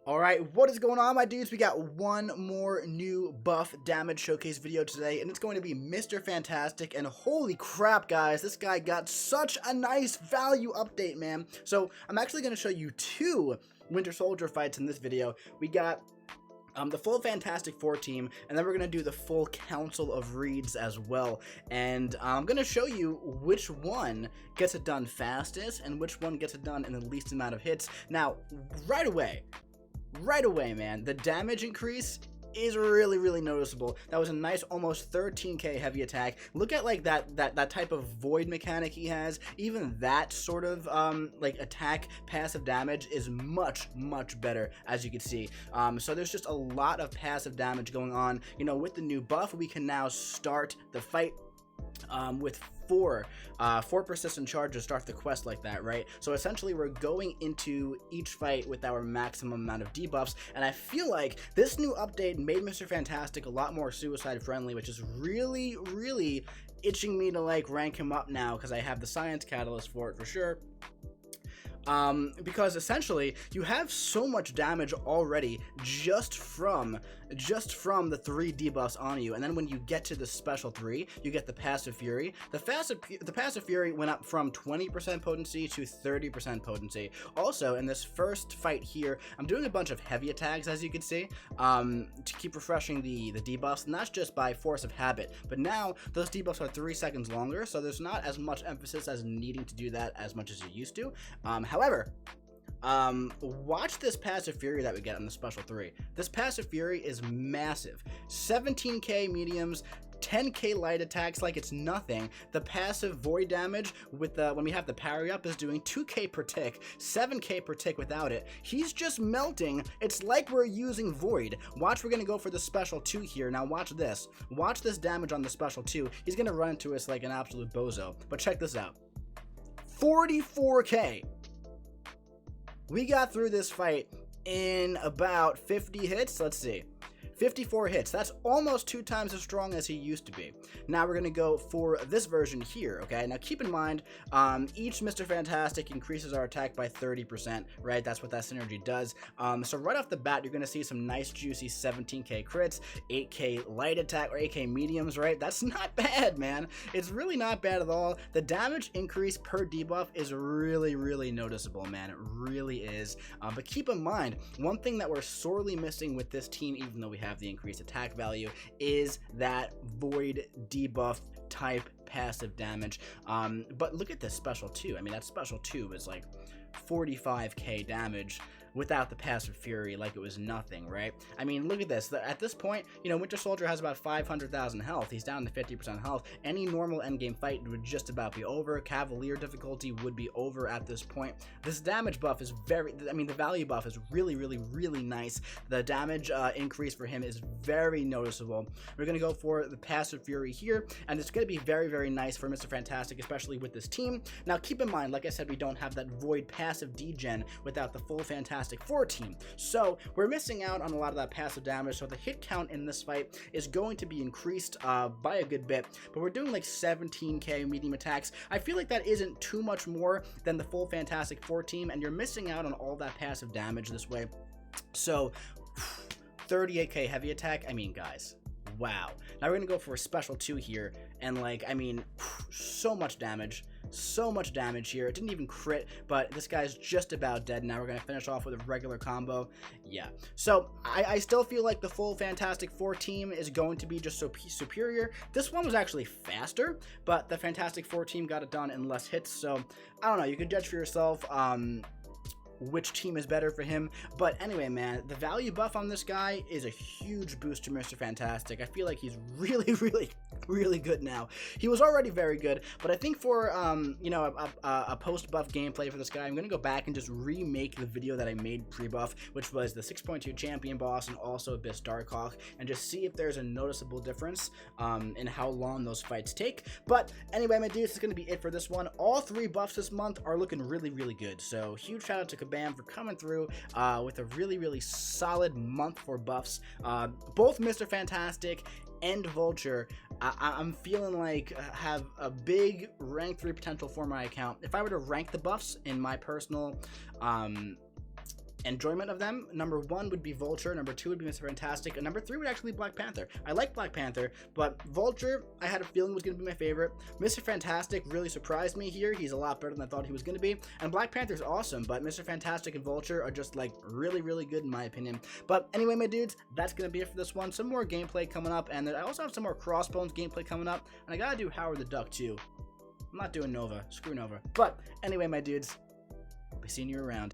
Alright, what is going on, my dudes? We got one more new buff damage showcase video today, and it's going to be Mr. Fantastic, and holy crap, guys, this guy got such a nice value update, man. So, I'm actually going to show you two Winter Soldier fights in this video. We got the full Fantastic Four team, and then we're going to do the full Council of Reeds as well. And I'm going to show you which one gets it done fastest, and which one gets it done in the least amount of hits. Now, right away, man, the damage increase is really noticeable. That was a nice almost 13k heavy attack. Look at like that type of void mechanic he has. Even that sort of like attack passive damage is much better, as you can see. So there's just a lot of passive damage going on. You know, with the new buff, we can now start the fight with four persistent charges to start the quest like that, right? So essentially we're going into each fight with our maximum amount of debuffs, and I feel like this new update made Mr. Fantastic a lot more suicide friendly, which is really itching me to like rank him up now, because I have the science catalyst for it for sure. Because essentially you have so much damage already just from the 3 debuffs on you, and then when you get to the special 3, you get the passive fury. The passive fury went up from 20% potency to 30% potency. Also, in this first fight here, I'm doing a bunch of heavy attacks, as you can see, to keep refreshing the debuffs, and that's just by force of habit. But now those debuffs are 3 seconds longer, so there's not as much emphasis as needing to do that as much as you used to. However, watch this passive fury that we get on the special 3. This passive fury is massive. 17k mediums, 10k light attacks like it's nothing. The passive void damage with the when we have the parry up is doing 2k per tick, 7k per tick without it. He's just melting. It's like we're using void. Watch, we're gonna go for the special 2 here. Now watch this. Watch this damage on the special 2. He's gonna run into us like an absolute bozo. But check this out. 44k. We got through this fight in about 50 hits. Let's see. 54 hits. That's almost 2 times as strong as he used to be. Now we're going to go for this version here, okay? Now keep in mind, each Mr. Fantastic increases our attack by 30%, right? That's what that synergy does. So right off the bat, you're going to see some nice juicy 17k crits, 8k light attack, or 8k mediums, right? That's not bad, man. It's really not bad at all. The damage increase per debuff is really noticeable, man. It really is. But keep in mind, one thing that we're sorely missing with this team, even though we have the increased attack value, is that void debuff type passive damage. But look at this special 2. I mean, that special 2 is like 45k damage without the passive fury, like it was nothing, right? I mean, look at this. At this point, you know, Winter Soldier has about 500,000 health. He's down to 50% health. Any normal endgame fight would just about be over. Cavalier difficulty would be over at this point. This damage buff is the value buff is really nice. The damage increase for him is very noticeable. We're going to go for the passive fury here, and it's going to be very nice for Mr. Fantastic, especially with this team. Now, keep in mind, like I said, we don't have that void passive degen without the full Fantastic Four team. So we're missing out on a lot of that passive damage, so the hit count in this fight is going to be increased by a good bit, but we're doing like 17k medium attacks. I feel like that isn't too much more than the full Fantastic Four team, and you're missing out on all that passive damage this way. So 38k heavy attack, I mean, guys, wow. Now we're gonna go for a special 2 here, and like, I mean, so much damage here. It didn't even crit, but this guy's just about dead. Now we're gonna finish off with a regular combo. Yeah, so I still feel like the full Fantastic Four team is going to be just so superior. This one was actually faster, but the Fantastic Four team got it done in less hits, so I don't know, you can judge for yourself which team is better for him. But anyway, man, the value buff on this guy is a huge boost to Mr. Fantastic. I feel like he's really good now. He was already very good, but I think for you know, a post-buff gameplay for this guy, I'm gonna go back and just remake the video that I made pre-buff, which was the 6.2 champion boss and also Abyss Darkhawk, and just see if there's a noticeable difference in how long those fights take. But anyway, my dudes, it's gonna be it for this one. All 3 buffs this month are looking really good, so huge shout out to Kabam for coming through with a really solid month for buffs. Both Mr. Fantastic and Vulture, I'm feeling like have a big rank 3 potential for my account. If I were to rank the buffs in my personal enjoyment of them, number 1 would be Vulture, number 2 would be Mr. Fantastic, and number 3 would actually be Black Panther. I like Black Panther, but Vulture, I had a feeling was going to be my favorite. Mr. Fantastic really surprised me here. He's a lot better than I thought he was going to be. And Black Panther's awesome, but Mr. Fantastic and Vulture are just like really, really good in my opinion. But anyway, my dudes, that's going to be it for this one. Some more gameplay coming up, and then I also have some more Crossbones gameplay coming up, and I got to do Howard the Duck too. I'm not doing Nova. Screw Nova. But anyway, my dudes, I'll be seeing you around.